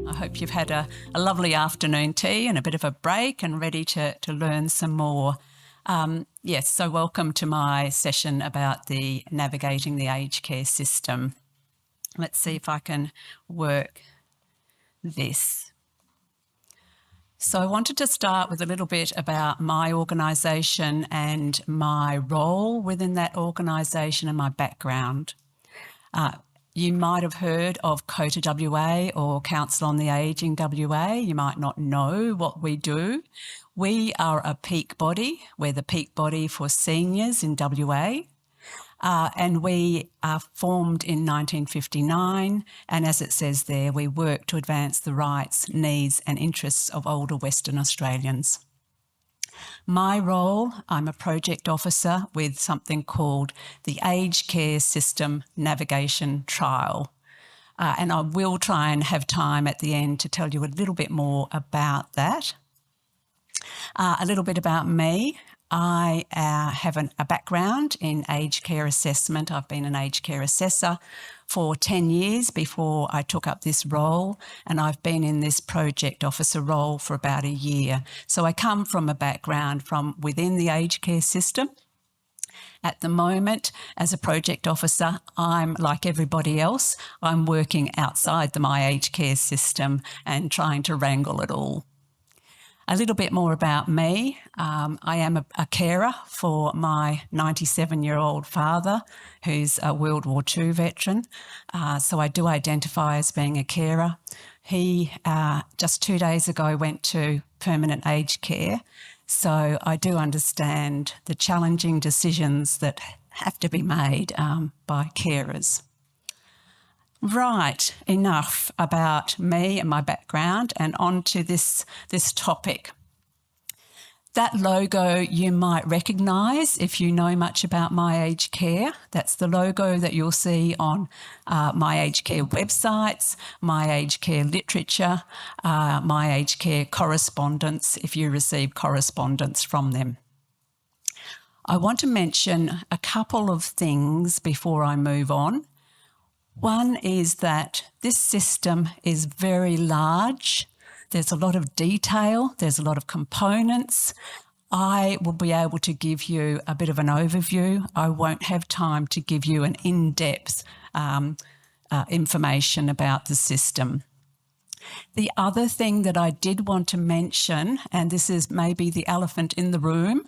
I hope you've had a lovely afternoon tea and a bit of a break and ready to learn some more. Yes, so welcome to my session about the navigating the aged care system. Let's see if I can work this. So I wanted to start with a little bit about my organisation and my role within that organisation and my background. You might have heard of COTA WA or Council on the Ageing WA. You might not know what we do. We are a peak body. We're the peak body for seniors in WA. And we are formed in 1959. And as it says there, we work to advance the rights, needs and interests of older Western Australians. My role, I'm a project officer with something called the Aged Care System Navigation Trial. And I will try and have time at the end to tell you a little bit more about that. A little bit about me. I have a background in aged care assessment. I've been an aged care assessor for 10 years before I took up this role, and I've been in this project officer role for about a year. So I come from a background from within the aged care system. At the moment, as a project officer, I'm like everybody else, I'm working outside the My Aged Care system and trying to wrangle it all. A little bit more about me. I am a carer for my 97-year-old father, who's a World War II veteran. So I do identify as being a carer. He just 2 days ago went to permanent aged care. So I do understand the challenging decisions that have to be made by carers. Right, enough about me and my background, and on to this topic. That logo you might recognise if you know much about My Aged Care. That's the logo that you'll see on My Aged Care websites, My Aged Care literature, My Aged Care correspondence, if you receive correspondence from them. I want to mention a couple of things before I move on. One is that this system is very large. There's a lot of detail. There's a lot of components. I will be able to give you a bit of an overview. I won't have time to give you an in-depth information about the system. The other thing that I did want to mention, and this is maybe the elephant in the room,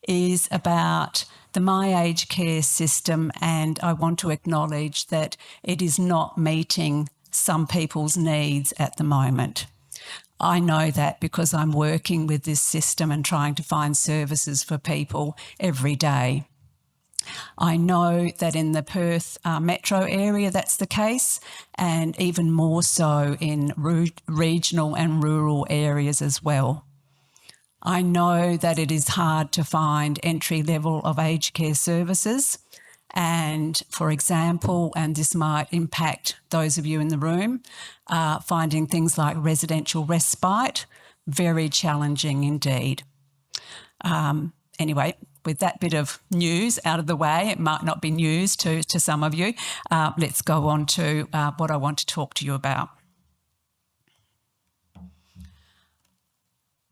is about the My Aged Care system, and I want to acknowledge that it is not meeting some people's needs at the moment. I know that because I'm working with this system and trying to find services for people every day. I know that in the Perth metro area that's the case, and even more so in regional and rural areas as well. I know that it is hard to find entry level of aged care services, and for example, and this might impact those of you in the room, finding things like residential respite, very challenging indeed. Anyway, with that bit of news out of the way, it might not be news to some of you. Let's go on to what I want to talk to you about.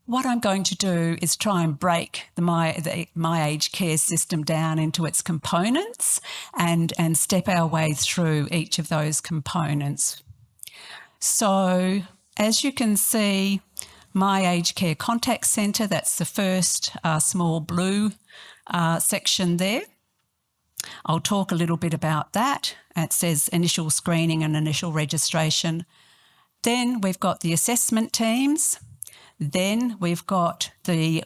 What I'm going to do is try and break the My Aged Care system down into its components and step our way through each of those components. So as you can see, My Aged Care Contact Centre, that's the first small blue section there. I'll talk a little bit about that. It says initial screening and initial registration. Then we've got the assessment teams. Then we've got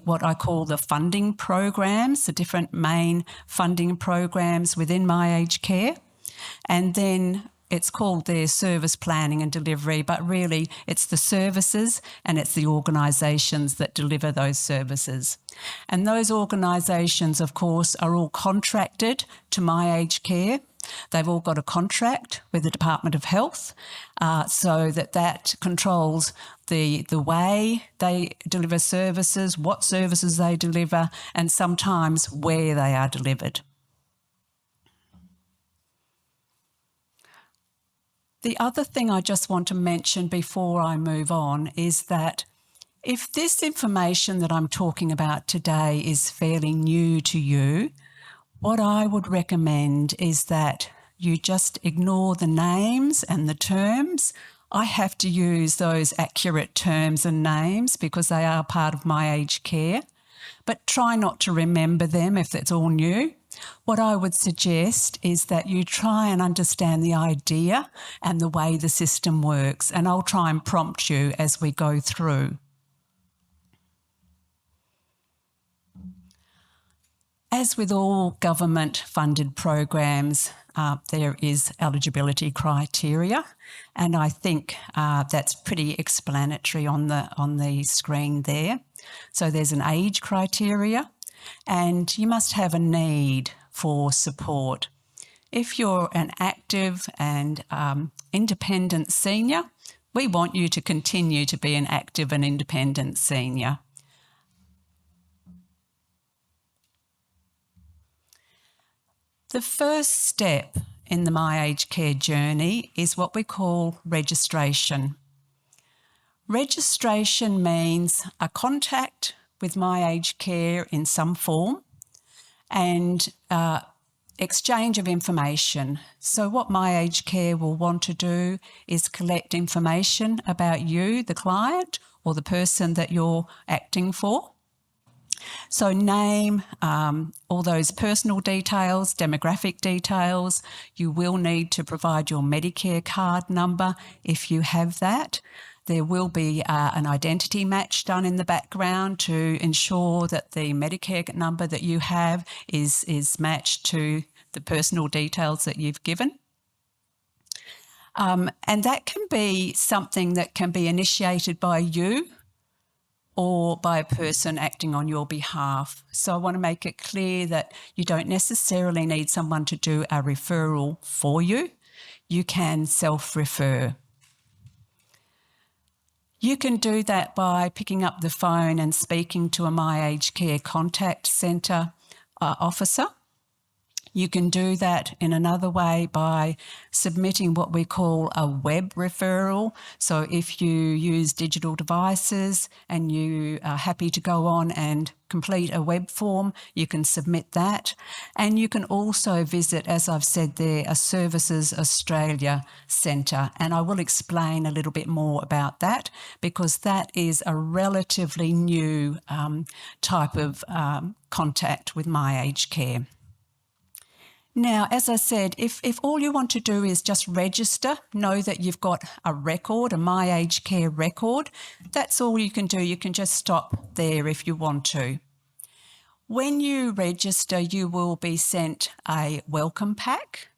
what I call the funding programs, the different main funding programs within My Aged Care. And then it's called their service planning and delivery, but really it's the services and it's the organisations that deliver those services. And those organisations, of course, are all contracted to My Aged Care. They've all got a contract with the Department of Health, so that controls the way they deliver services, what services they deliver, and sometimes where they are delivered. The other thing I just want to mention before I move on is that if this information that I'm talking about today is fairly new to you, what I would recommend is that you just ignore the names and the terms. I have to use those accurate terms and names because they are part of my aged care, but try not to remember them if it's all new. What I would suggest is that you try and understand the idea and the way the system works, and I'll try and prompt you as we go through. As with all government-funded programs, there is eligibility criteria, and I think that's pretty explanatory on the screen there. So there's an age criteria, and you must have a need for support. If you're an active and independent senior, we want you to continue to be an active and independent senior. The first step in the My Aged Care journey is what we call registration. Registration means a contact with My Aged Care in some form and exchange of information. So what My Aged Care will want to do is collect information about you, the client, or the person that you're acting for. So name, all those personal details, demographic details. You will need to provide your Medicare card number if you have that. There will be an identity match done in the background to ensure that the Medicare number that you have is matched to the personal details that you've given. And that can be something that can be initiated by you or by a person acting on your behalf. So I want to make it clear that you don't necessarily need someone to do a referral for you. You can self-refer. You can do that by picking up the phone and speaking to a My Aged Care contact centre officer. You can do that in another way by submitting what we call a web referral. So if you use digital devices and you are happy to go on and complete a web form, you can submit that. And you can also visit, as I've said there, a Services Australia centre. And I will explain a little bit more about that because that is a relatively new type of contact with My Aged Care. Now, as I said, if all you want to do is just register, know that you've got a record, a My Aged Care record, that's all you can do. You can just stop there if you want to. When you register, you will be sent a welcome pack,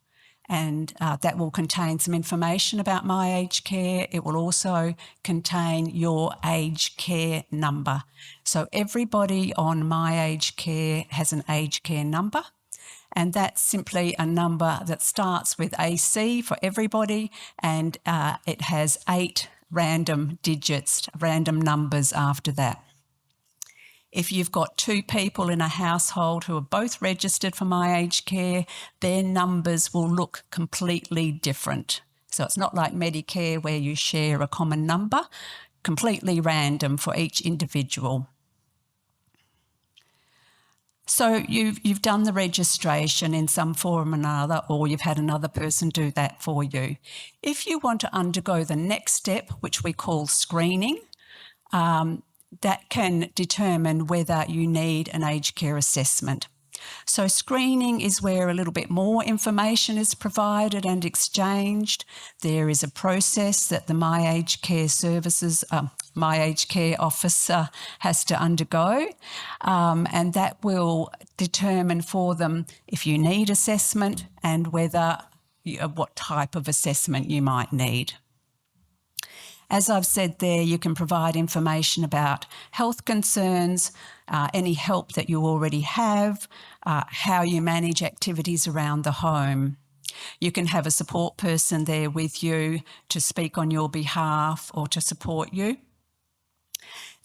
and that will contain some information about My Aged Care. It will also contain your aged care number. So everybody on My Aged Care has an aged care number. And that's simply a number that starts with AC for everybody, and it has 8 random digits, random numbers after that. If you've got 2 people in a household who are both registered for My Aged Care, their numbers will look completely different. So it's not like Medicare where you share a common number, completely random for each individual. So you've done the registration in some form or another, or you've had another person do that for you. If you want to undergo the next step, which we call screening, that can determine whether you need an aged care assessment. So screening is where a little bit more information is provided and exchanged. There is a process that the My Aged Care Services, My Aged Care officer has to undergo, and that will determine for them if you need assessment and whether what type of assessment you might need. As I've said there, you can provide information about health concerns, any help that you already have, how you manage activities around the home. You can have a support person there with you to speak on your behalf or to support you.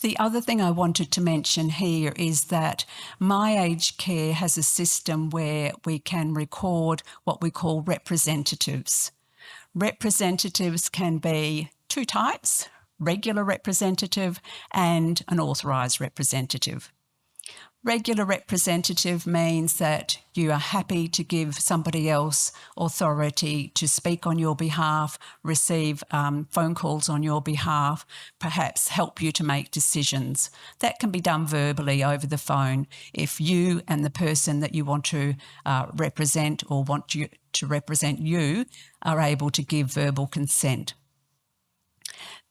The other thing I wanted to mention here is that My Aged Care has a system where we can record what we call representatives. Representatives can be two types: regular representative and an authorised representative. Regular representative means that you are happy to give somebody else authority to speak on your behalf, receive phone calls on your behalf, perhaps help you to make decisions. That can be done verbally over the phone if you and the person that you want to represent or want you to represent you are able to give verbal consent.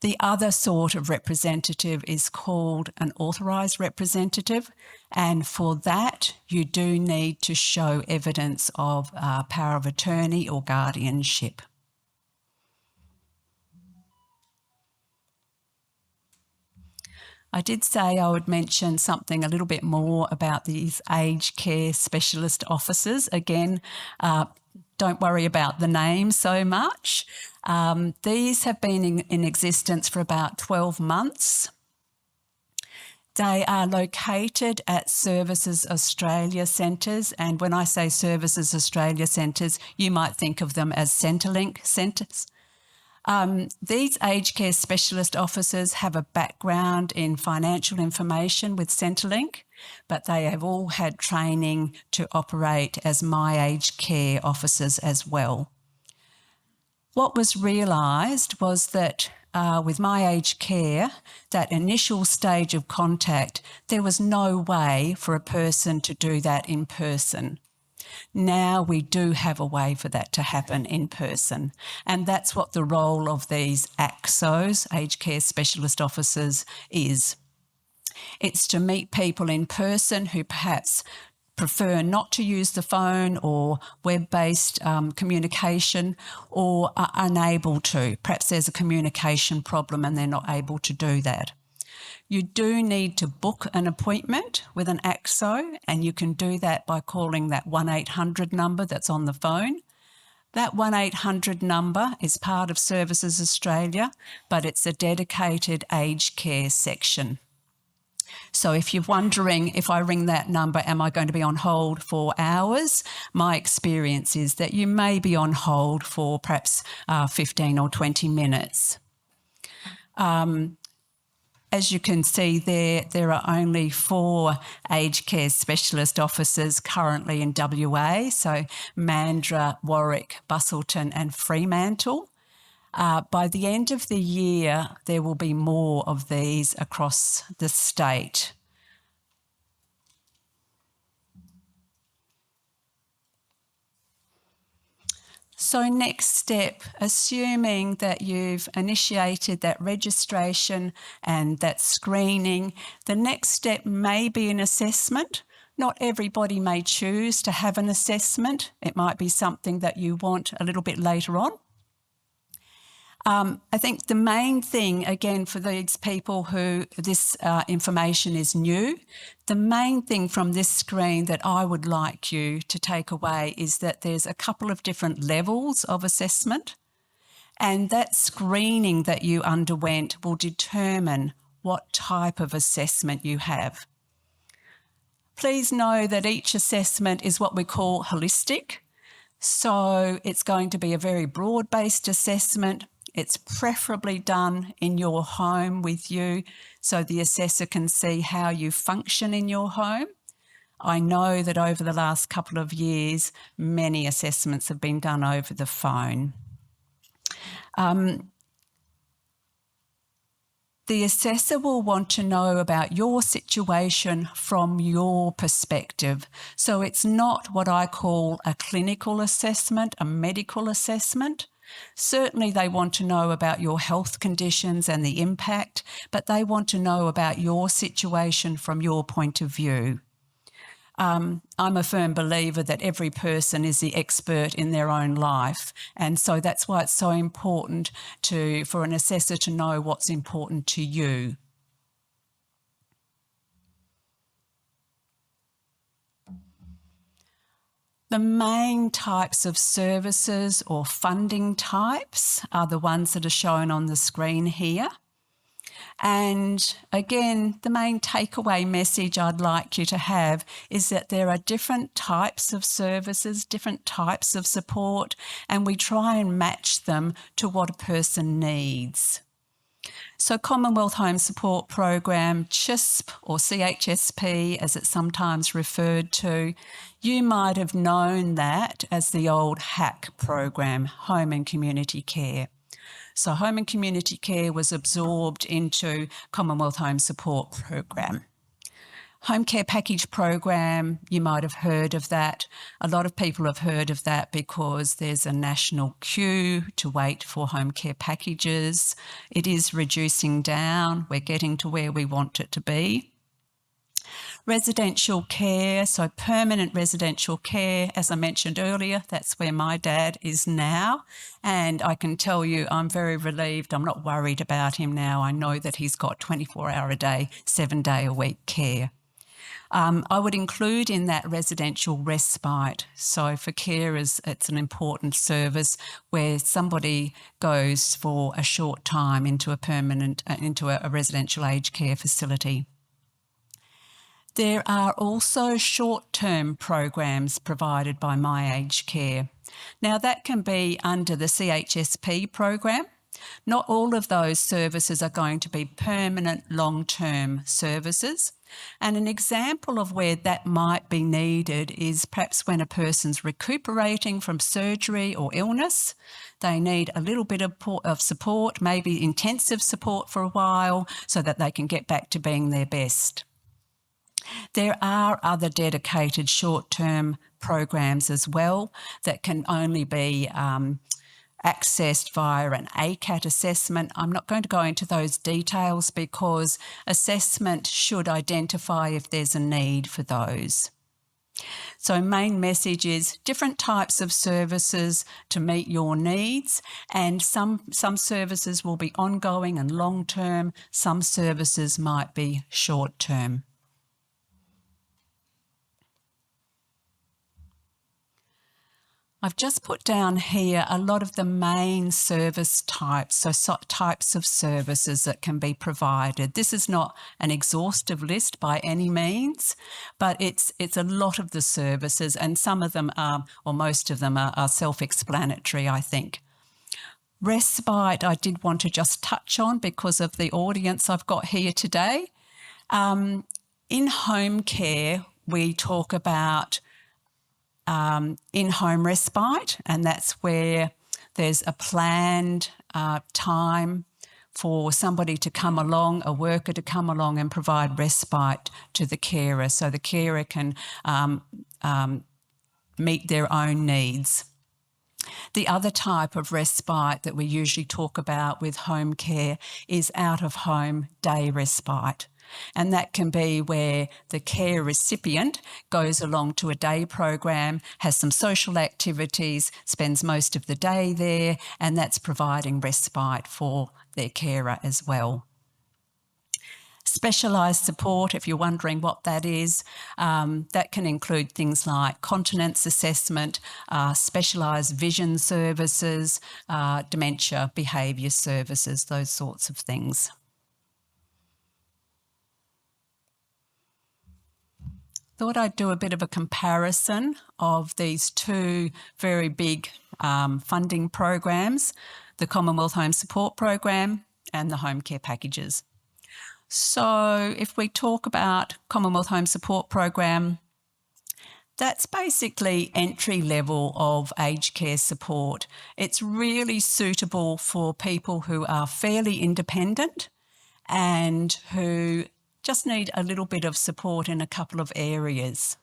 The other sort of representative is called an authorised representative, and for that you do need to show evidence of power of attorney or guardianship. I did say I would mention something a little bit more about these aged care specialist officers. Again, don't worry about the name so much. These have been in existence for about 12 months. They are located at Services Australia centres, and when I say Services Australia centres, you might think of them as Centrelink centres. These aged care specialist officers have a background in financial information with Centrelink, but they have all had training to operate as My Aged Care officers as well. What was realised was that with My Aged Care, that initial stage of contact, there was no way for a person to do that in person. Now we do have a way for that to happen in person, and that's what the role of these ACSOs, aged care specialist officers, is. It's to meet people in person who perhaps prefer not to use the phone or web-based communication, or are unable to. Perhaps there's a communication problem and they're not able to do that. You do need to book an appointment with an ACSO, and you can do that by calling that 1-800 number that's on the phone. That 1-800 number is part of Services Australia, but it's a dedicated aged care section. So if you're wondering, if I ring that number, am I going to be on hold for hours? My experience is that you may be on hold for perhaps 15 or 20 minutes. As you can see there are only 4 aged care specialist officers currently in WA, so Mandurah, Warwick, Busselton and Fremantle. By the end of the year, there will be more of these across the state. So next step, assuming that you've initiated that registration and that screening, the next step may be an assessment. Not everybody may choose to have an assessment. It might be something that you want a little bit later on. I think the main thing, again, for these people who this information is new, the main thing from this screen that I would like you to take away is that there's a couple of different levels of assessment, and that screening that you underwent will determine what type of assessment you have. Please know that each assessment is what we call holistic. So it's going to be a very broad-based assessment. It's preferably done in your home with you, so the assessor can see how you function in your home. I know that over the last couple of years, many assessments have been done over the phone. The assessor will want to know about your situation from your perspective. So it's not what I call a clinical assessment, a medical assessment. Certainly they want to know about your health conditions and the impact, but they want to know about your situation from your point of view. I'm a firm believer that every person is the expert in their own life, and so that's why it's so important for an assessor to know what's important to you. The main types of services or funding types are the ones that are shown on the screen here. And again, the main takeaway message I'd like you to have is that there are different types of services, different types of support, and we try and match them to what a person needs. So Commonwealth Home Support Program, CHISP or CHSP as it's sometimes referred to, you might have known that as the old HAC program, Home and Community Care. So Home and Community Care was absorbed into Commonwealth Home Support Program. Home Care Package Program, you might have heard of that. A lot of people have heard of that because there's a national queue to wait for home care packages. It is reducing down. We're getting to where we want it to be. Residential care, so permanent residential care, as I mentioned earlier, that's where my dad is now. And I can tell you I'm very relieved. I'm not worried about him now. I know that he's got 24-hour-a-day, 7-day-a-week care. I would include in that residential respite. So for carers, it's an important service where somebody goes for a short time into a residential aged care facility. There are also short-term programs provided by My Aged Care. Now that can be under the CHSP program. Not all of those services are going to be permanent long-term services. And an example of where that might be needed is perhaps when a person's recuperating from surgery or illness. They need a little bit of support, maybe intensive support for a while, so that they can get back to being their best. There are other dedicated short-term programs as well that can only be accessed via an ACAT assessment. I'm not going to go into those details because assessment should identify if there's a need for those. So main message is different types of services to meet your needs, and some services will be ongoing and long-term, some services might be short-term. I've just put down here a lot of the main service types, so types of services that can be provided. This is not an exhaustive list by any means, but it's a lot of the services, and some of them are, or most of them are self-explanatory, I think. Respite, I did want to just touch on because of the audience I've got here today. In home care, we talk about in-home respite, and that's where there's a planned time for somebody to come along, a worker to come along and provide respite to the carer so the carer can meet their own needs. The other type of respite that we usually talk about with home care is out-of-home day respite. And that can be where the care recipient goes along to a day program, has some social activities, spends most of the day there, and that's providing respite for their carer as well. Specialised support, if you're wondering what that is, that can include things like continence assessment, specialised vision services, dementia behaviour services, those sorts of things. Thought I'd do a bit of a comparison of these two very big funding programs, the Commonwealth Home Support Program and the home care packages. So if we talk about Commonwealth Home Support Program, that's basically entry level of aged care support. It's really suitable for people who are fairly independent and who just need a little bit of support in a couple of areas.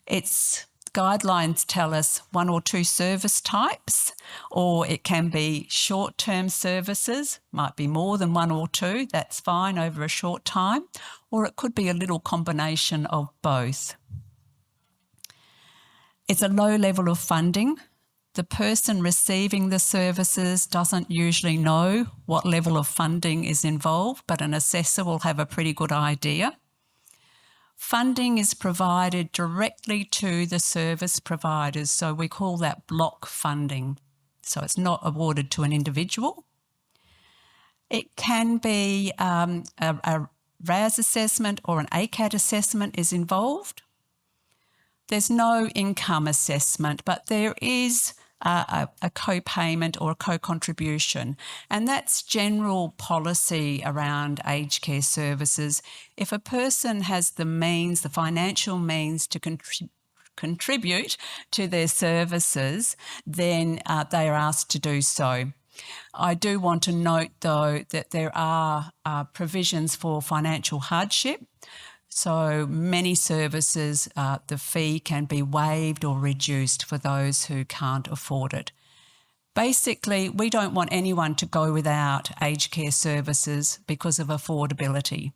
Its guidelines tell us 1 or 2 service types, or it can be short-term services, might be more than 1 or 2, that's fine over a short time, or it could be a little combination of both. It's a low level of funding. The person receiving the services doesn't usually know what level of funding is involved, but an assessor will have a pretty good idea. Funding is provided directly to the service providers, so we call that block funding. So it's not awarded to an individual. It can be a RAS assessment or an ACAT assessment is involved. There's no income assessment, but there is a co-payment or a co-contribution, and that's general policy around aged care services. If a person has the means, the financial means to contribute to their services, then they are asked to do so. I do want to note, though, that there are provisions for financial hardship. So many services, the fee can be waived or reduced for those who can't afford it. Basically, we don't want anyone to go without aged care services because of affordability.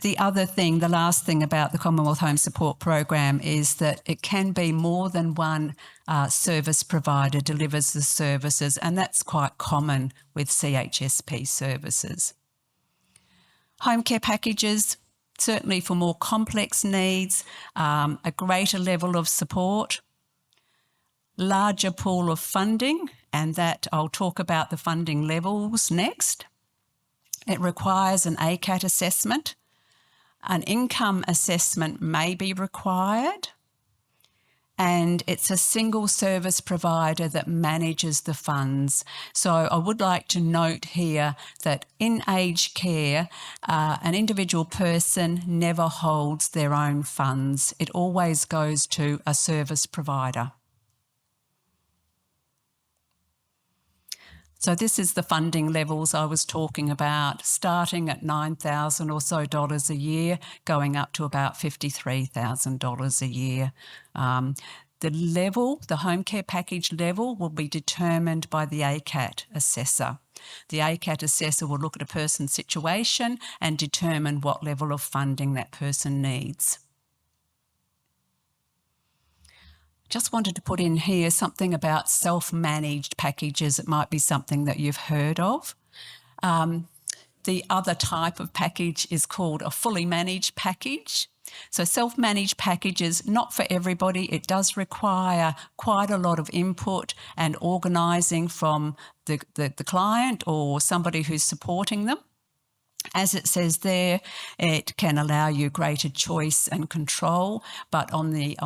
The other thing, the last thing about the Commonwealth Home Support Program is that it can be more than one service provider delivers the services, and that's quite common with CHSP services. Home care packages, certainly for more complex needs, a greater level of support, larger pool of funding, and that I'll talk about the funding levels next. It requires an ACAT assessment. An income assessment may be required, and it's a single service provider that manages the funds. So I would like to note here that in aged care, an individual person never holds their own funds. It always goes to a service provider. So this is the funding levels I was talking about, starting at $9,000 or so a year, going up to about $53,000 a year. The home care package level will be determined by the ACAT assessor. The ACAT assessor will look at a person's situation and determine what level of funding that person needs. Just wanted to put in here something about self-managed packages. It might be something that you've heard of. The other type of package is called a fully managed package. So self-managed packages, not for everybody. It does require quite a lot of input and organising from the client or somebody who's supporting them. As it says there, it can allow you greater choice and control, but on the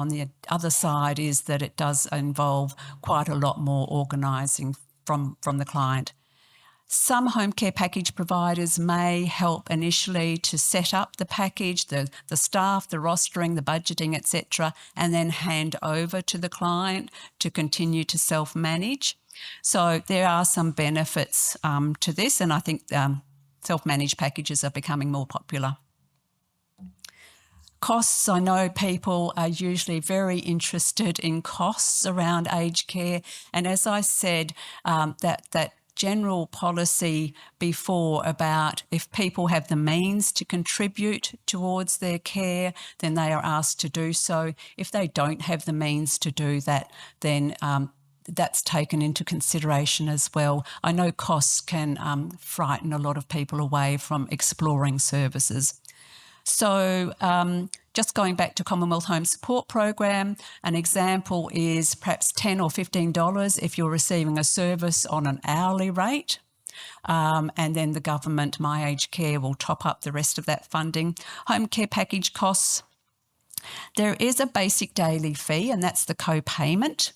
other side is that it does involve quite a lot more organising from the client. Some home care package providers may help initially to set up the package, the staff, the rostering, the budgeting, etc., and then hand over to the client to continue to self-manage. So there are some benefits to this, and I think self-managed packages are becoming more popular. Costs, I know people are usually very interested in costs around aged care, and as I said, that general policy before about if people have the means to contribute towards their care, then they are asked to do so. If they don't have the means to do that, then that's taken into consideration as well. I know costs can frighten a lot of people away from exploring services. So just going back to Commonwealth Home Support Program, an example is perhaps $10 or $15 if you're receiving a service on an hourly rate. And then the government, My Aged Care, will top up the rest of that funding. Home care package costs. There is a basic daily fee, and that's the co-payment.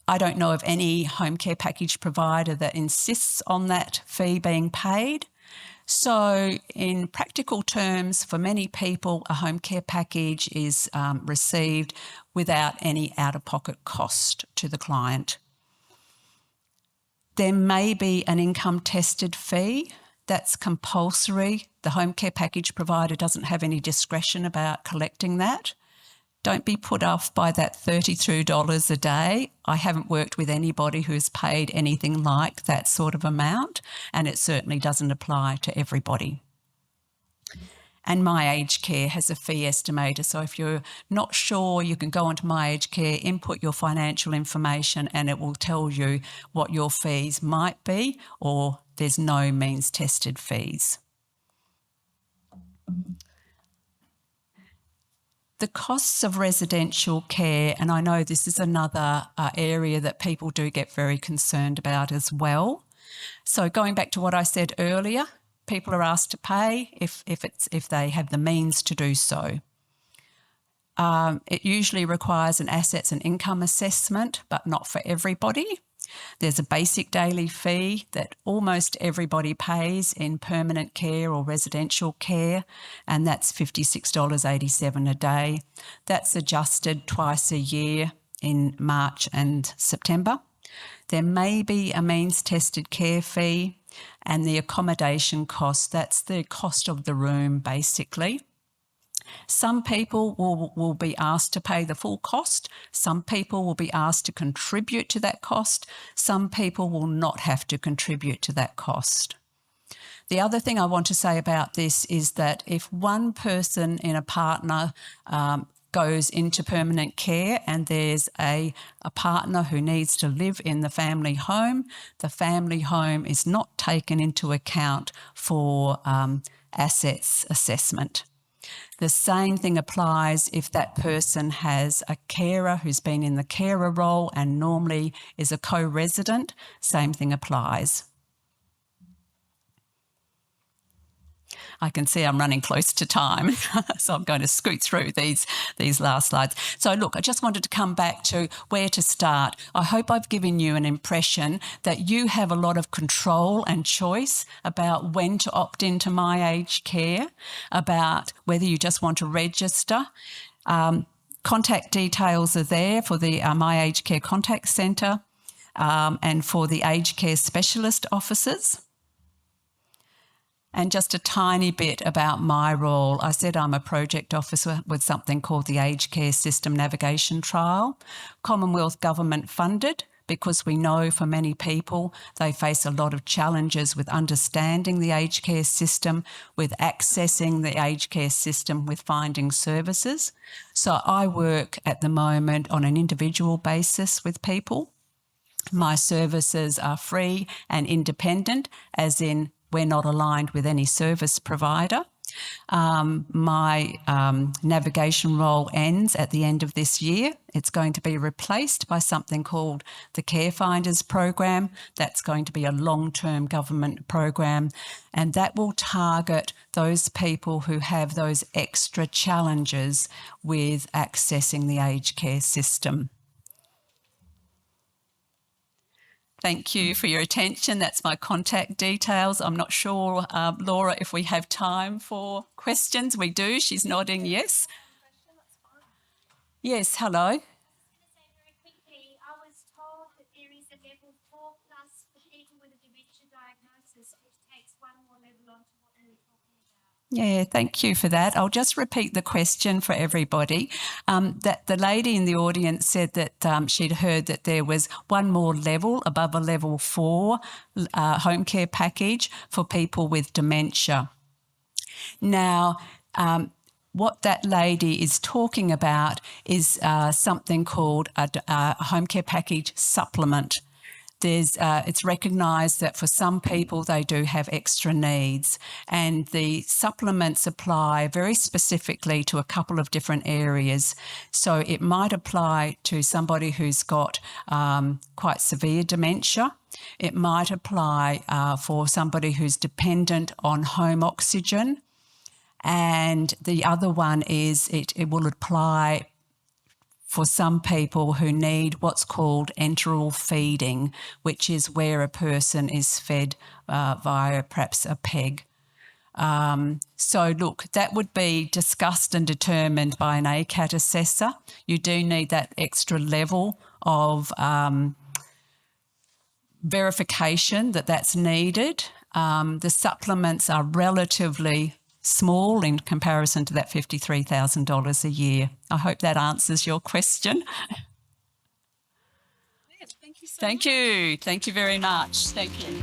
I don't know of any home care package provider that insists on that fee being paid. So in practical terms, for many people, a home care package is received without any out-of-pocket cost to the client. There may be an income-tested fee. That's compulsory. The home care package provider doesn't have any discretion about collecting that. Don't be put off by that $32 a day. I haven't worked with anybody who's paid anything like that sort of amount, and it certainly doesn't apply to everybody. And My Aged Care has a fee estimator, so if you're not sure, you can go onto My Aged Care, input your financial information, and it will tell you what your fees might be, or there's no means-tested fees. the costs of residential care, and I know this is another area that people do get very concerned about as well. So going back to what I said earlier, people are asked to pay if they have the means to do so. It usually requires an assets and income assessment, but not for everybody. There's a basic daily fee that almost everybody pays in permanent care or residential care, and that's $56.87 a day. That's adjusted twice a year in March and September. There may be a means-tested care fee, and the accommodation cost, that's the cost of the room basically. Some people will be asked to pay the full cost. Some people will be asked to contribute to that cost. Some people will not have to contribute to that cost. The other thing I want to say about this is that if one person in a partner goes into permanent care and there's a partner who needs to live in the family home is not taken into account for assets assessment. The same thing applies if that person has a carer who's been in the carer role and normally is a co-resident, same thing applies. I can see I'm running close to time, so I'm going to scoot through these last slides. So look, I just wanted to come back to where to start. I hope I've given you an impression that you have a lot of control and choice about when to opt into My Aged Care, about whether you just want to register. Contact details are there for the My Aged Care Contact Centre and for the aged care specialist officers. And just a tiny bit about my role. I said I'm a project officer with something called the Aged Care System Navigation Trial, Commonwealth government funded, because we know for many people they face a lot of challenges with understanding the aged care system, with accessing the aged care system, with finding services. So I work at the moment on an individual basis with people. My services are free and independent, as in we're not aligned with any service provider. My navigation role ends at the end of this year. It's going to be replaced by something called the Care Finders program. That's going to be a long-term government program, and that will target those people who have those extra challenges with accessing the aged care system. Thank you for your attention. That's my contact details. I'm not sure, Laura, if we have time for questions. We do. She's nodding yes. Yes, hello. I was told that there is a level 4 plus for people with a dementia diagnosis, which takes one more level on to what we were talking about. Yeah, thank you for that. I'll just repeat the question for everybody. That the lady in the audience said that she'd heard that there was one more level above a level 4 home care package for people with dementia. Now, what that lady is talking about is something called a home care package supplement. It's recognised that for some people they do have extra needs, and the supplements apply very specifically to a couple of different areas. So it might apply to somebody who's got quite severe dementia. It might apply for somebody who's dependent on home oxygen. And the other one is it will apply for some people who need what's called enteral feeding, which is where a person is fed via perhaps a peg. So look, that would be discussed and determined by an ACAT assessor. You do need that extra level of verification that that's needed. The supplements are relatively small in comparison to that $53,000 a year. I hope that answers your question. Thank you so much. Thank you. Thank you very much. Thank you.